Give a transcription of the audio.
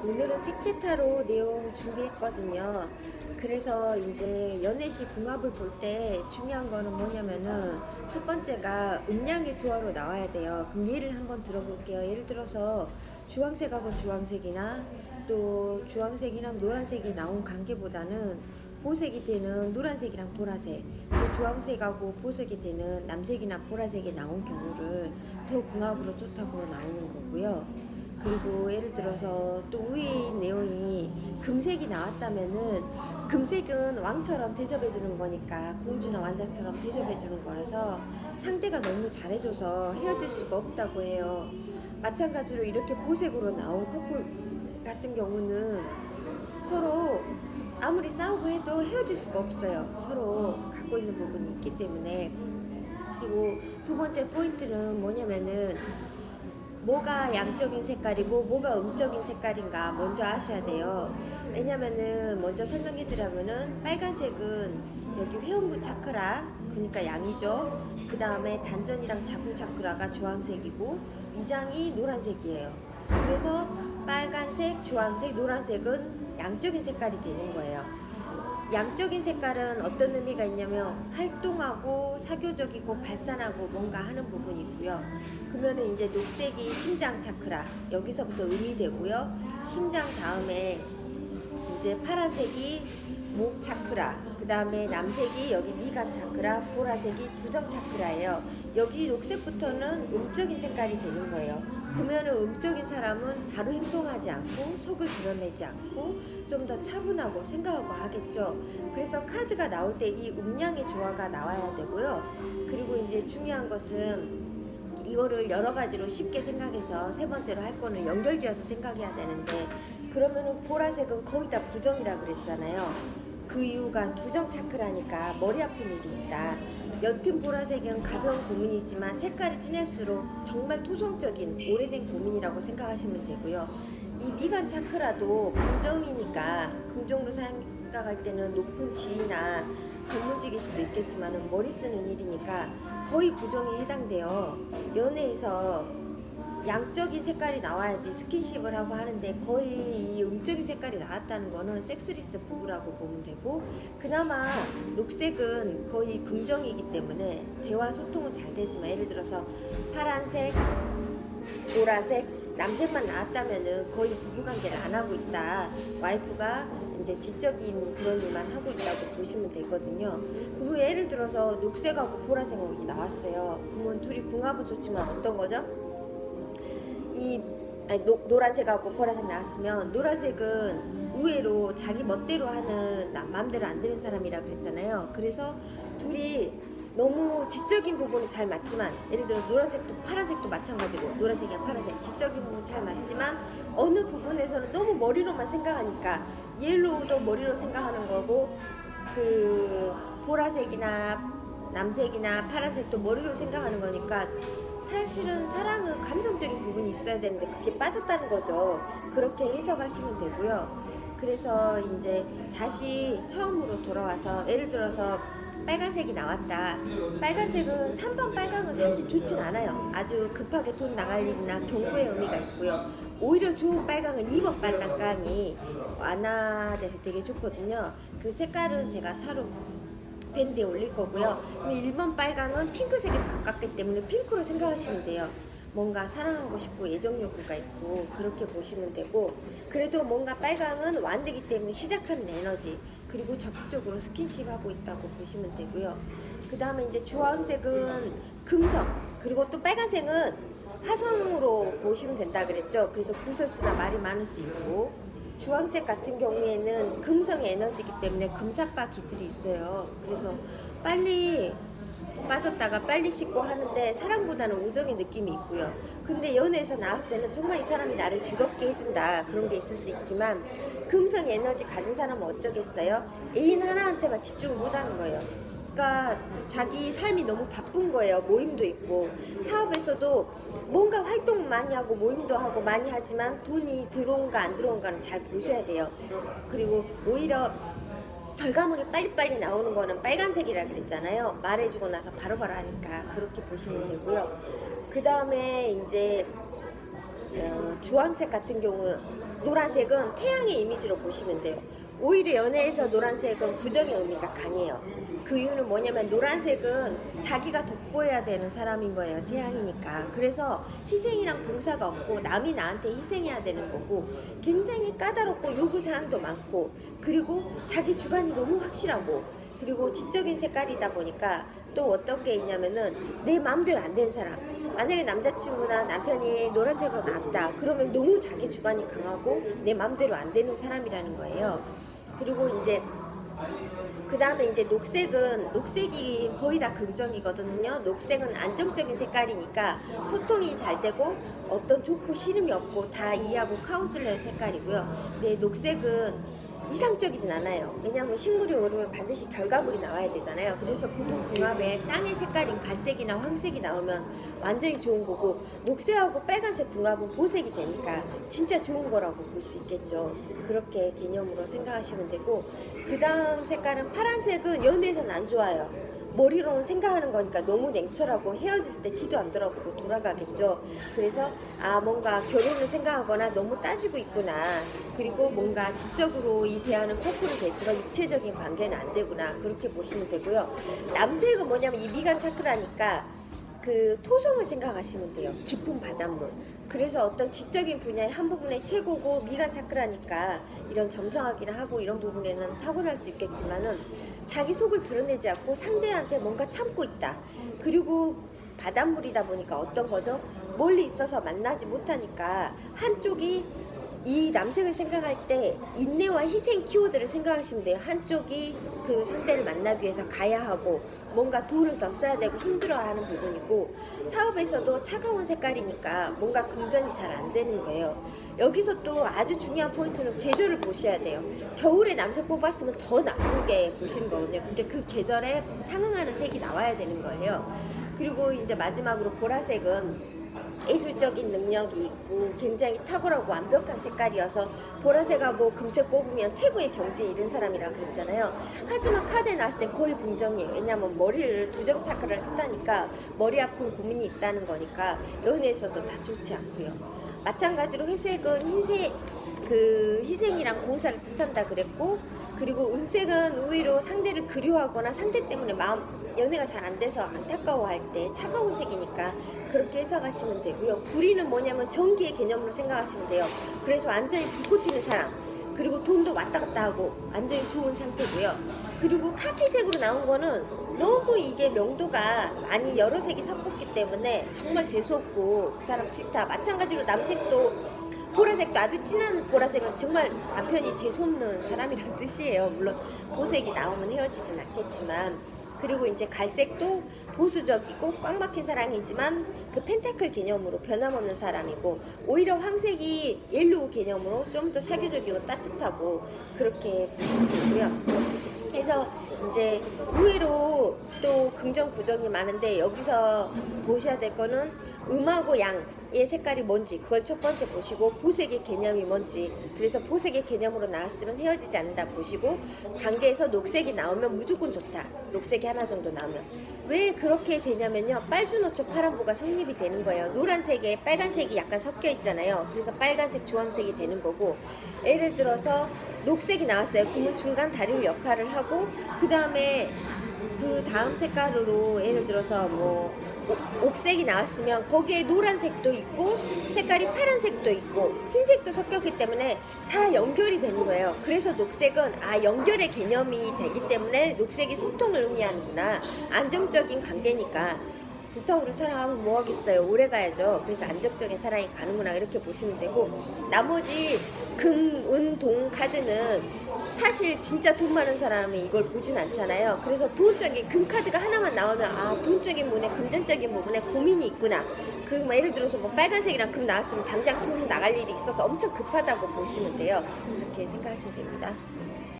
오늘은 색채 타로 내용 준비했거든요. 그래서 이제 연애시 궁합을 볼 때 중요한 거는 뭐냐면은 첫 번째가 음양의 조화로 나와야 돼요. 그럼 예를 한번 들어볼게요. 예를 들어서 주황색하고 주황색이나 또 주황색이랑 노란색이 나온 관계보다는 보색이 되는 노란색이랑 보라색, 또 주황색하고 보색이 되는 남색이나 보라색이 나온 경우를 더 궁합으로 좋다고 나오는 거고요. 그리고 예를 들어서 또 위에 내용이 금색이 나왔다면은 금색은 왕처럼 대접해주는 거니까 공주나 왕자처럼 대접해주는 거라서 상대가 너무 잘해줘서 헤어질 수가 없다고 해요. 마찬가지로 이렇게 보색으로 나온 커플 같은 경우는 서로 아무리 싸우고 해도 헤어질 수가 없어요. 서로 갖고 있는 부분이 있기 때문에. 그리고 두 번째 포인트는 뭐냐면은 뭐가 양적인 색깔이고 뭐가 음적인 색깔인가 먼저 아셔야 돼요. 왜냐면은 먼저 설명해 드리면은 빨간색은 여기 회음부 차크라, 그러니까 양이죠. 그 다음에 단전이랑 자궁 차크라가 주황색이고 위장이 노란색이에요. 그래서 빨간색, 주황색, 노란색은 양적인 색깔이 되는 거예요. 양적인 색깔은 어떤 의미가 있냐면 활동하고 사교적이고 발산하고 뭔가 하는 부분이 있고요. 그러면은 이제 녹색이 심장 차크라, 여기서부터 의미되고요. 심장 다음에 이제 파란색이 목 차크라, 그 다음에 남색이 여기 미간 차크라, 보라색이 두정 차크라예요. 여기 녹색부터는 음적인 색깔이 되는 거예요. 그러면은 음적인 사람은 바로 행동하지 않고 속을 드러내지 않고 좀 더 차분하고 생각하고 하겠죠. 그래서 카드가 나올 때 이 음양의 조화가 나와야 되고요. 그리고 이제 중요한 것은 이거를 여러 가지로 쉽게 생각해서 세 번째로 할 거는 연결지어서 생각해야 되는데, 그러면은 보라색은 거의 다 부정이라 그랬잖아요. 그 이유가 두정 차크라니까 머리 아픈 일이 있다. 옅은 보라색은 가벼운 고민이지만 색깔이 진할수록 정말 토성적인 오래된 고민이라고 생각하시면 되고요. 이 미간 차크라도 긍정이니까 긍정으로 생각할 때는 높은 지위나 전문직일 수도 있겠지만 머리 쓰는 일이니까 거의 부정에 해당돼요. 연애에서 양적인 색깔이 나와야지 스킨십을 하고 하는데 거의 이 음적인 색깔이 나왔다는 거는 섹스리스 부부라고 보면 되고, 그나마 녹색은 거의 긍정이기 때문에 대화 소통은 잘 되지만 예를 들어서 파란색, 보라색, 남색만 나왔다면은 거의 부부관계를 안 하고 있다. 와이프가 이제 지적인 그런 일만 하고 있다고 보시면 되거든요. 그리고 예를 들어서 녹색하고 보라색이 나왔어요. 그러면 둘이 궁합은 좋지만 어떤 거죠? 노란색하고 보라색 나왔으면 노란색은 의외로 자기 멋대로 하는 마음대로 안 되는 사람이라 그랬잖아요. 그래서 둘이 너무 지적인 부분은 잘 맞지만, 예를 들어 노란색도 파란색도 마찬가지고 노란색이랑 파란색 지적인 부분은 잘 맞지만 어느 부분에서는 너무 머리로만 생각하니까 옐로우도 머리로 생각하는 거고 그 보라색이나 남색이나 파란색도 머리로 생각하는 거니까 사실은 사랑은 감성적인 부분이 있어야 되는데 그게 빠졌다는 거죠. 그렇게 해석하시면 되고요. 그래서 이제 다시 처음으로 돌아와서 예를 들어서 빨간색이 나왔다. 빨간색은 3번 빨강은 사실 좋진 않아요. 아주 급하게 돈 나갈 일이나 경고의 의미가 있고요. 오히려 좋은 빨강은 2번 빨강이 완화돼서 되게 좋거든요. 그 색깔은 제가 타로 밴드에 올릴 거고요. 그럼 1번 빨강은 핑크색에 가깝기 때문에 핑크로 생각하시면 돼요. 뭔가 사랑하고 싶고 애정 욕구가 있고 그렇게 보시면 되고, 그래도 뭔가 빨강은 완되기 때문에 시작하는 에너지, 그리고 적극적으로 스킨십 하고 있다고 보시면 되고요. 그 다음에 이제 주황색은 금성, 그리고 또 빨간색은 화성으로 보시면 된다 그랬죠. 그래서 구설수나 말이 많을 수 있고, 주황색 같은 경우에는 금성의 에너지이기 때문에 금사빠 기질이 있어요. 그래서 빨리 빠졌다가 빨리 씻고 하는데 사랑보다는 우정의 느낌이 있고요. 근데 연애에서 나왔을 때는 정말 이 사람이 나를 즐겁게 해준다, 그런 게 있을 수 있지만 금성 에너지 가진 사람은 어쩌겠어요? 애인 하나한테만 집중을 못하는 거예요. 그러니까 자기 삶이 너무 바쁜 거예요. 모임도 있고 사업에서도 뭔가 활동 많이 하고 모임도 하고 많이 하지만 돈이 들어온가 안 들어온가는 잘 보셔야 돼요. 그리고 오히려 결과물이 빨리빨리 나오는 거는 빨간색이라 그랬잖아요. 말해주고 나서 바로바로 하니까 그렇게 보시면 되고요. 그 다음에 이제 주황색 같은 경우 노란색은 태양의 이미지로 보시면 돼요. 오히려 연애에서 노란색은 부정의 의미가 강해요. 그 이유는 뭐냐면 노란색은 자기가 돋보여야 되는 사람인 거예요. 태양이니까. 그래서 희생이랑 봉사가 없고 남이 나한테 희생해야 되는 거고 굉장히 까다롭고 요구사항도 많고 그리고 자기 주관이 너무 확실하고 그리고 지적인 색깔이다 보니까 또 어떤 게 있냐면은 내 마음대로 안 되는 사람. 만약에 남자친구나 남편이 노란색으로 나왔다. 그러면 너무 자기 주관이 강하고 내 마음대로 안 되는 사람이라는 거예요. 그리고 이제 그 다음에 이제 녹색이 거의 다 긍정이거든요. 녹색은 안정적인 색깔이니까 소통이 잘 되고 어떤 좋고 싫음이 없고 다 이해하고 카운슬러의 색깔이고요. 근데 녹색은 이상적이진 않아요. 왜냐하면 식물이 오르면 반드시 결과물이 나와야 되잖아요. 그래서 부부궁합에 땅의 색깔인 갈색이나 황색이 나오면 완전히 좋은 거고 녹색하고 빨간색 궁합은 보색이 되니까 진짜 좋은 거라고 볼 수 있겠죠. 그렇게 개념으로 생각하시면 되고 그 다음 색깔은 파란색은 연애에서는 안 좋아요. 머리로는 생각하는 거니까 너무 냉철하고 헤어질 때 티도 안 돌아보고 돌아가겠죠. 그래서 뭔가 결혼을 생각하거나 너무 따지고 있구나. 그리고 뭔가 지적으로 이 대화는 커플이 되지만 육체적인 관계는 안 되구나. 그렇게 보시면 되고요. 남색은 뭐냐면 이 미간 차크라니까 그 토성을 생각하시면 돼요. 깊은 바닷물. 그래서 어떤 지적인 분야의 한 부분에 최고고 미간 차크라니까 이런 점성하기나 하고 이런 부분에는 타고날 수 있겠지만은 자기 속을 드러내지 않고 상대한테 뭔가 참고 있다. 그리고 바닷물이다 보니까 어떤 거죠? 멀리 있어서 만나지 못하니까 한쪽이 이 남색을 생각할 때 인내와 희생 키워드를 생각하시면 돼요. 한쪽이 그 상대를 만나기 위해서 가야 하고 뭔가 돈을 더 써야 되고 힘들어하는 부분이고 사업에서도 차가운 색깔이니까 뭔가 금전이 잘 안 되는 거예요. 여기서 또 아주 중요한 포인트는 계절을 보셔야 돼요. 겨울에 남색 뽑았으면 더 나쁘게 보시는 거거든요. 근데 그 계절에 상응하는 색이 나와야 되는 거예요. 그리고 이제 마지막으로 보라색은 예술적인 능력이 있고 굉장히 탁월하고 완벽한 색깔이어서 보라색하고 금색 뽑으면 최고의 경지에 이른 사람이라 그랬잖아요. 하지만 카드에 나왔을 때 거의 분정이에요. 왜냐하면 머리를 두정 차크를 했다니까 머리 아픈 고민이 있다는 거니까 연애에서도 다 좋지 않고요. 마찬가지로 회색은 흰색 그 희생이랑 봉사를 뜻한다 그랬고 그리고 은색은 의외로 상대를 그리워하거나 상대 때문에 연애가 잘 안 돼서 안타까워할 때 차가운 색이니까 그렇게 해석하시면 되고요. 구리는 뭐냐면 전기의 개념으로 생각하시면 돼요. 그래서 완전히 불꽃 튀는 사람 그리고 돈도 왔다 갔다 하고 완전히 좋은 상태고요. 그리고 카키색으로 나온 거는 너무 이게 명도가 많이 여러 색이 섞였기 때문에 정말 재수없고 그 사람 싫다. 마찬가지로 남색도 보라색도 아주 진한 보라색은 정말 남편이 재수없는 사람이란 뜻이에요. 물론 보색이 나오면 헤어지진 않겠지만 그리고 이제 갈색도 보수적이고 꽉 막힌 사랑이지만 그 펜타클 개념으로 변함없는 사람이고 오히려 황색이 옐로우 개념으로 좀 더 사교적이고 따뜻하고 그렇게 보시면 되고요. 그래서 이제 의외로 또 긍정 부정이 많은데 여기서 보셔야 될 거는 음하고 양의 색깔이 뭔지 그걸 첫 번째 보시고 보색의 개념이 뭔지 그래서 보색의 개념으로 나왔으면 헤어지지 않는다 보시고 관계에서 녹색이 나오면 무조건 좋다. 녹색이 하나 정도 나오면 왜 그렇게 되냐면요. 빨주노초 파란부가 성립이 되는 거예요. 노란색에 빨간색이 약간 섞여 있잖아요. 그래서 빨간색 주황색이 되는 거고 예를 들어서 녹색이 나왔어요. 그러면 중간 다리울 역할을 하고 그 다음에 그 다음 색깔으로 예를 들어서 뭐 옥색이 나왔으면 거기에 노란색도 있고 색깔이 파란색도 있고 흰색도 섞였기 때문에 다 연결이 되는 거예요. 그래서 녹색은 연결의 개념이 되기 때문에 녹색이 소통을 의미하는구나. 안정적인 관계니까 불타오르는 사랑하면 뭐 하겠어요. 오래 가야죠. 그래서 안정적인 사랑이 가는구나 이렇게 보시면 되고 나머지 금, 은, 동 카드는 사실 진짜 돈 많은 사람이 이걸 보진 않잖아요. 그래서 돈적인 금 카드가 하나만 나오면 돈적인 부분에 금전적인 부분에 고민이 있구나. 뭐 예를 들어서 뭐 빨간색이랑 금 나왔으면 당장 돈 나갈 일이 있어서 엄청 급하다고 보시면 돼요. 그렇게 생각하시면 됩니다.